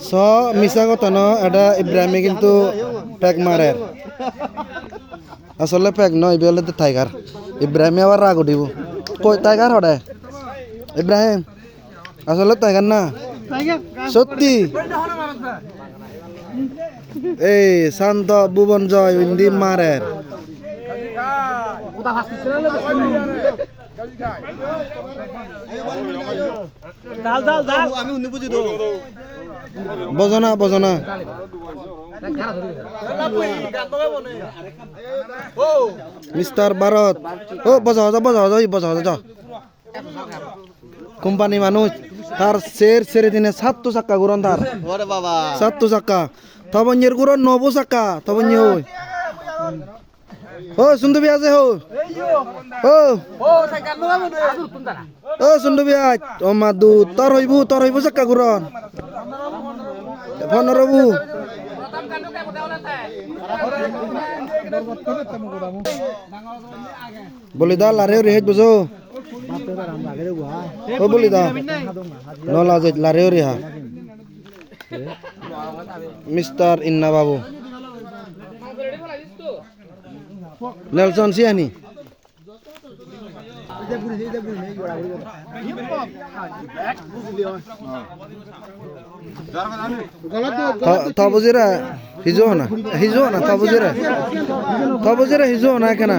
So মিছা কথা ন এটা ইব্রাহিমে কিন্তু প্যাক মারে আসলে প্যাক নয় ইবেলে তো টাইগার ইব্রাহিমে আবার রাগ উঠিব কই টাইগার হড়ে ইব্রাহিম আসলে টাইগার না সত্যি এই শান্ত ভুবন জয় ইন্দি মারে বজনা বজনা মিস্টার ভারত ও বজাও যা কোম্পানি মানুষ তার ছেড়ে দিনে 7 চাক্কা গুরন তার ওরে বাবা 7 চাক্কা তবঞ্জের গুরন 9 চাক্কা তবঞ্জে হই ও সুন্দর বিয়া যে হো ও সুন্দর বিয়া ও মাদু তোর হইবু চাক্কা গুরন ফোন রবু বলি দা লারে রে হেজ বুঝো ও বলি দা নলা যে লারে রে হা মিস্টার ইন্না বাবু নেলসন সিয়ানি থবজিরা হিজো না থবজিরা হিজো না কেনা